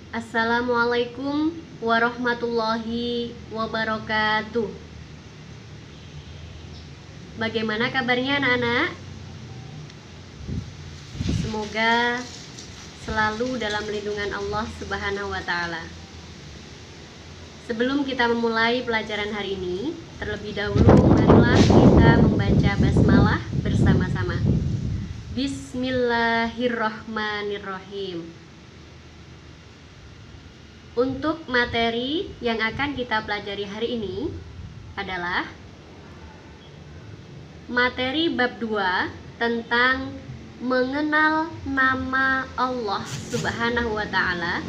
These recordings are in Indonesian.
Assalamualaikum warahmatullahi wabarakatuh. Bagaimana kabarnya anak-anak? Semoga selalu dalam lindungan Allah Subhanahu wa Ta'ala. Sebelum kita memulai pelajaran hari ini, terlebih dahulu marilah kita membaca basmalah bersama-sama. Bismillahirrahmanirrahim. Untuk materi yang akan kita pelajari hari ini adalah materi bab 2 tentang mengenal nama Allah Subhanahu wa Ta'ala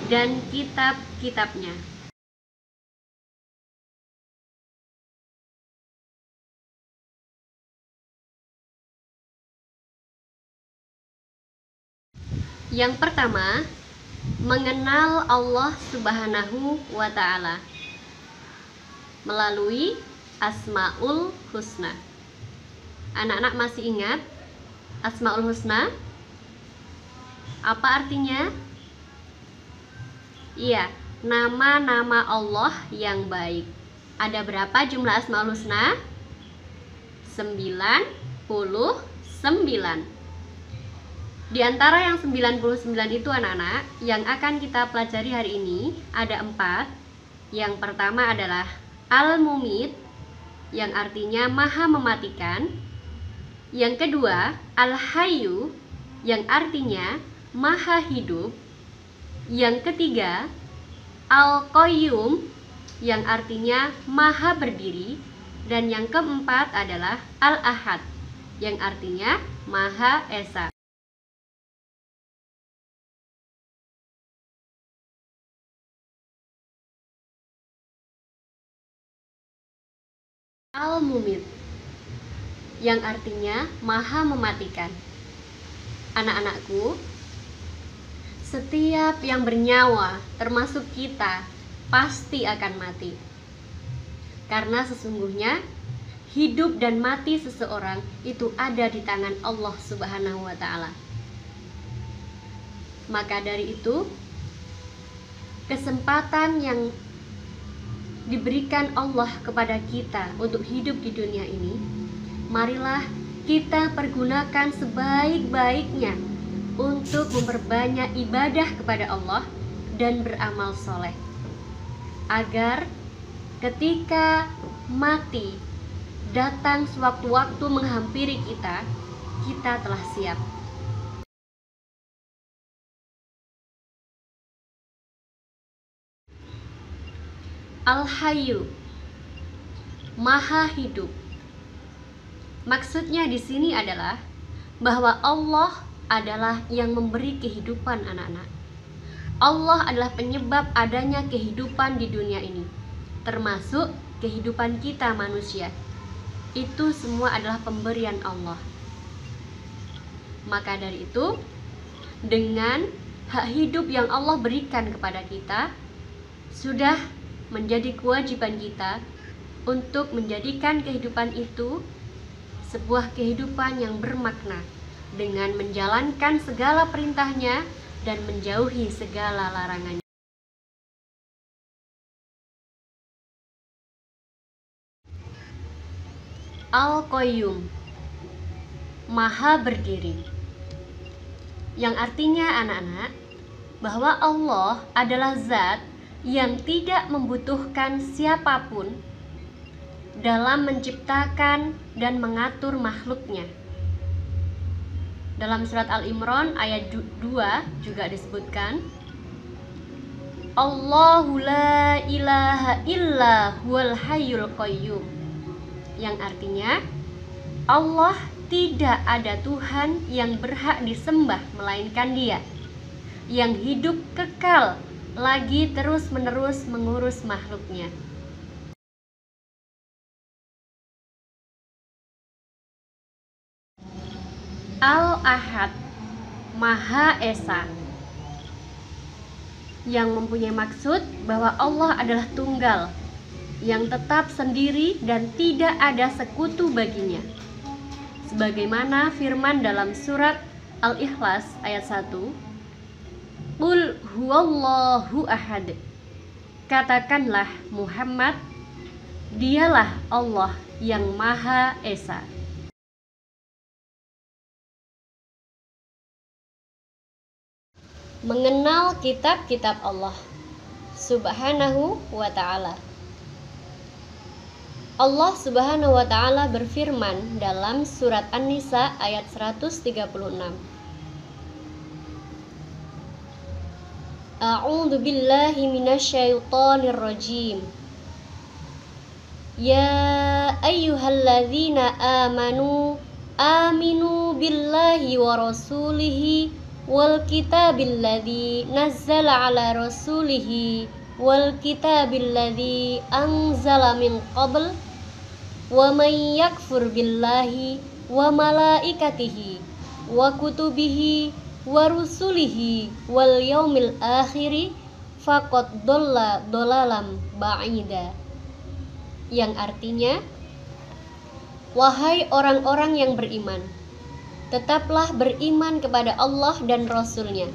dan kitab-kitabnya. Yang pertama, mengenal Allah Subhanahu wa Ta'ala melalui Asmaul Husna. Anak-anak masih ingat Asmaul Husna? Apa artinya? Iya, nama-nama Allah yang baik. Ada berapa jumlah Asmaul Husna? 99. Di antara yang 99 itu anak-anak, yang akan kita pelajari hari ini ada 4. Yang pertama adalah Al-Mumit, yang artinya maha mematikan. Yang kedua, Al-Hayyu, yang artinya maha hidup. Yang ketiga, Al-Qayyum, yang artinya maha berdiri. Dan yang keempat adalah Al-Ahad, yang artinya maha esa. Al-Mumit, yang artinya maha mematikan. Anak-anakku, setiap yang bernyawa, termasuk kita, pasti akan mati. Karena sesungguhnya hidup dan mati seseorang itu ada di tangan Allah Subhanahu wa Ta'ala. Maka dari itu, kesempatan yang diberikan Allah kepada kita untuk hidup di dunia ini, marilah kita pergunakan sebaik-baiknya untuk memperbanyak ibadah kepada Allah dan beramal soleh, agar ketika mati datang sewaktu-waktu menghampiri kita, kita telah siap. Al-Hayyu, maha hidup. Maksudnya di sini adalah bahwa Allah adalah yang memberi kehidupan anak-anak. Allah adalah penyebab adanya kehidupan di dunia ini, termasuk kehidupan kita manusia. Itu semua adalah pemberian Allah. Maka dari itu, dengan hak hidup yang Allah berikan kepada kita, sudah menjadi kewajiban kita untuk menjadikan kehidupan itu sebuah kehidupan yang bermakna, dengan menjalankan segala perintahnya dan menjauhi segala larangannya. Al-Qayyum, maha berdiri, yang artinya anak-anak bahwa Allah adalah zat yang tidak membutuhkan siapapun dalam menciptakan dan mengatur makhluknya. Dalam surat Al-Imran ayat 2 juga disebutkan, Allahu la ilaha illa huwal hayyul qayyum, yang artinya Allah tidak ada Tuhan yang berhak disembah melainkan Dia, yang hidup kekal lagi terus-menerus mengurus makhluknya. Al-Ahad, Maha Esa, yang mempunyai maksud bahwa Allah adalah tunggal, yang tetap sendiri dan tidak ada sekutu baginya. Sebagaimana firman dalam surat Al-Ikhlas ayat 1, Qul huwallahu ahad. Katakanlah Muhammad, dialah Allah yang Maha Esa. Mengenal kitab-kitab Allah Subhanahu wa ta'ala. Allah Subhanahu wa ta'ala berfirman dalam surat An-Nisa ayat 136. A'udzu billahi minasyaitonir rajim. Ya ayyuhalladzina aminu billahi wa rasulihi wal kitabil ladzi nazzala ala rasulihi wal kitabil ladzi anzala min qabl wa may yakfur billahi wa malaikatihi wa kutubihi wa rusulihi wal yaumil akhiri faqad dhalla dhalalam ba'ida. Yang artinya, wahai orang-orang yang beriman, tetaplah beriman kepada Allah dan Rasul-Nya,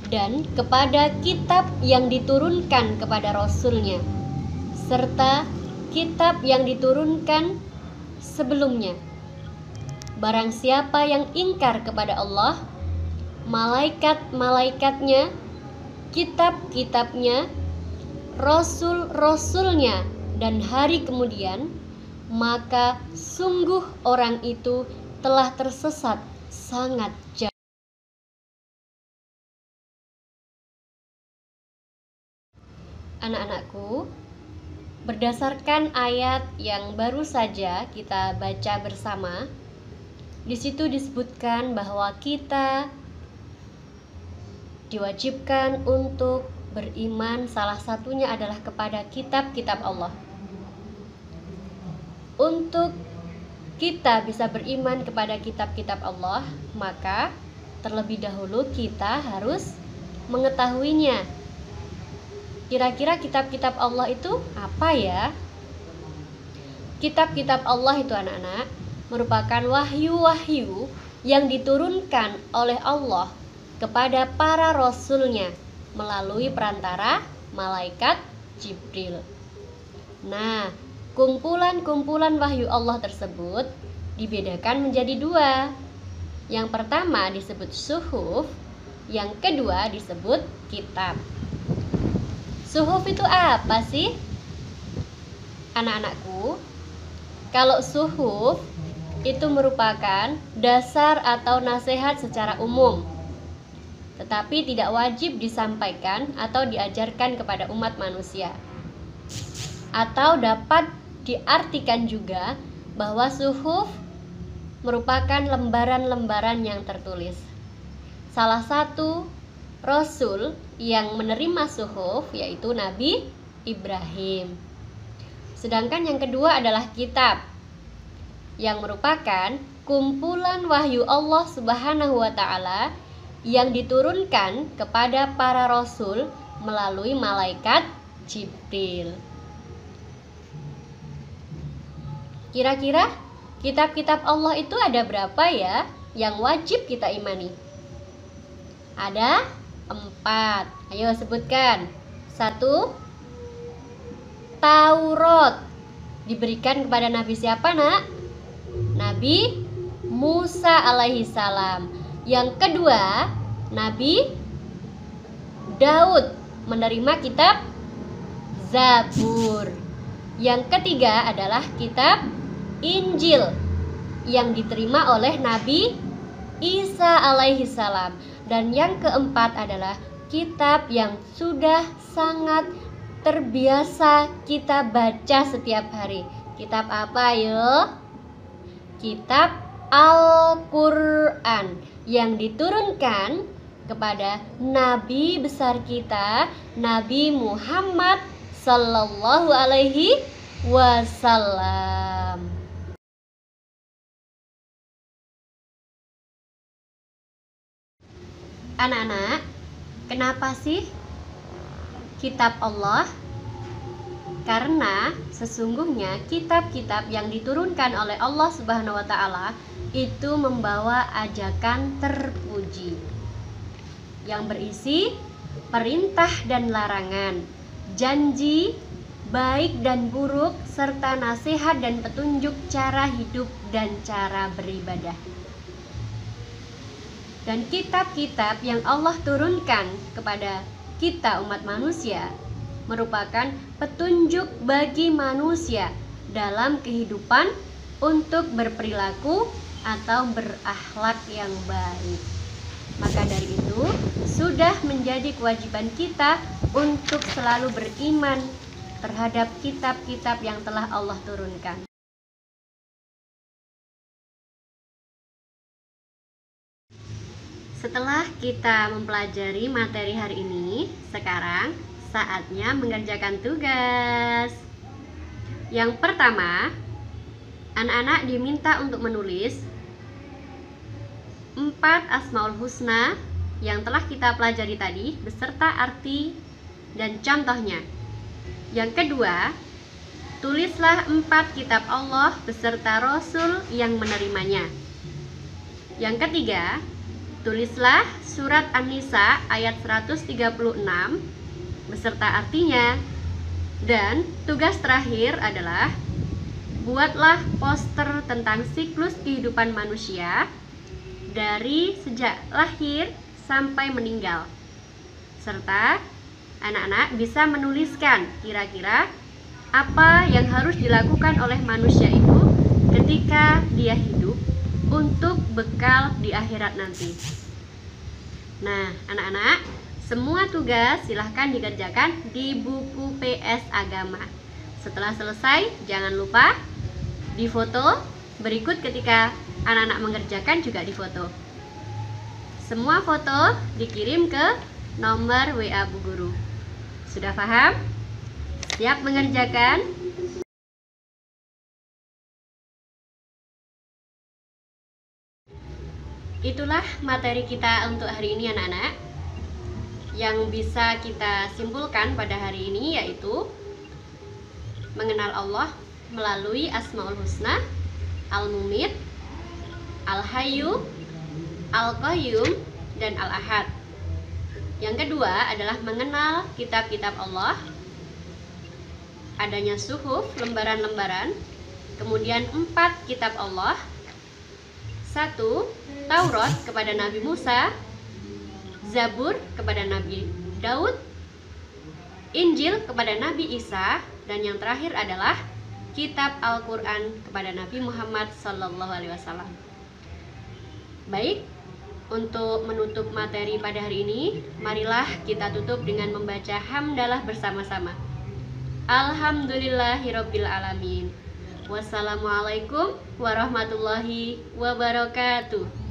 dan kepada kitab yang diturunkan kepada Rasul-Nya, serta kitab yang diturunkan sebelumnya. Barang siapa yang ingkar kepada Allah, malaikat-malaikatnya, kitab-kitabnya, rasul-rasulnya, dan hari kemudian, maka sungguh orang itu telah tersesat sangat jauh. Anak-anakku, berdasarkan ayat yang baru saja kita baca bersama, di situ disebutkan bahwa kita diwajibkan untuk beriman, salah satunya adalah kepada kitab-kitab Allah. Untuk kita bisa beriman kepada kitab-kitab Allah, maka terlebih dahulu kita harus mengetahuinya. Kira-kira kitab-kitab Allah itu apa ya? Kitab-kitab Allah itu, anak-anak, merupakan wahyu-wahyu yang diturunkan oleh Allah kepada para rasulnya melalui perantara malaikat Jibril. Nah, kumpulan-kumpulan wahyu Allah tersebut dibedakan menjadi dua. Yang pertama disebut suhuf, yang kedua disebut kitab. Suhuf itu apa sih? Anak-anakku, kalau suhuf itu merupakan dasar atau nasihat secara umum, tetapi tidak wajib disampaikan atau diajarkan kepada umat manusia. Atau dapat diartikan juga bahwa suhuf merupakan lembaran-lembaran yang tertulis. Salah satu rasul yang menerima suhuf yaitu Nabi Ibrahim. Sedangkan yang kedua adalah kitab, yang merupakan kumpulan wahyu Allah Subhanahu wa ta'ala yang diturunkan kepada para rasul melalui malaikat Jibril. Kira-kira kitab-kitab Allah itu ada berapa ya yang wajib kita imani? Ada 4. Ayo sebutkan. 1. Taurat. Diberikan kepada Nabi siapa, nak? Nabi Musa alaihi salam. Yang kedua, Nabi Daud menerima kitab Zabur. Yang ketiga adalah kitab Injil yang diterima oleh Nabi Isa alaihi salam. Dan yang keempat adalah kitab yang sudah sangat terbiasa kita baca setiap hari. Kitab apa ya? Kitab Al-Quran yang diturunkan kepada Nabi besar kita, Nabi Muhammad Sallallahu Alaihi Wasallam. Anak-anak, kenapa sih kitab Allah? Karena sesungguhnya kitab-kitab yang diturunkan oleh Allah Subhanahu wa ta'ala itu membawa ajakan terpuji. yang berisi perintah dan larangan, janji baik dan buruk, serta nasihat dan petunjuk cara hidup dan cara beribadah. Dan kitab-kitab yang Allah turunkan kepada kita umat manusia merupakan petunjuk bagi manusia dalam kehidupan untuk berperilaku atau berakhlak yang baik. Maka dari itu, sudah menjadi kewajiban kita untuk selalu beriman terhadap kitab-kitab yang telah Allah turunkan. Setelah kita mempelajari materi hari ini, sekarang saatnya mengerjakan tugas. Yang pertama, anak-anak diminta untuk menulis 4 Asmaul Husna yang telah kita pelajari tadi beserta arti dan contohnya. Yang kedua, tulislah 4 kitab Allah beserta Rasul yang menerimanya. Yang ketiga, tulislah surat An-Nisa ayat 136 beserta artinya. Dan tugas terakhir adalah buatlah poster tentang siklus kehidupan manusia dari sejak lahir sampai meninggal. Serta anak-anak bisa menuliskan kira-kira apa yang harus dilakukan oleh manusia itu ketika dia hidup untuk bekal di akhirat nanti. Nah, anak-anak, semua tugas silahkan dikerjakan di buku PS Agama. Setelah selesai, jangan lupa difoto. Berikut ketika anak-anak mengerjakan juga difoto. Semua foto dikirim ke nomor WA Bu Guru. Sudah paham? Siap mengerjakan? Itulah materi kita untuk hari ini anak-anak. Yang bisa kita simpulkan pada hari ini yaitu mengenal Allah melalui Asmaul Husna, Al-Mumit, Al-Hayyu, Al-Qayyum, dan Al-Ahad. Yang kedua adalah mengenal kitab-kitab Allah, adanya suhuf, lembaran-lembaran, kemudian 4 kitab Allah, 1 Taurat kepada Nabi Musa, Zabur kepada Nabi Daud, Injil kepada Nabi Isa, dan yang terakhir adalah kitab Al-Quran kepada Nabi Muhammad SAW. Baik, untuk menutup materi pada hari ini, marilah kita tutup dengan membaca hamdalah bersama-sama. Alhamdulillahirabbil alamin. Wassalamualaikum warahmatullahi wabarakatuh.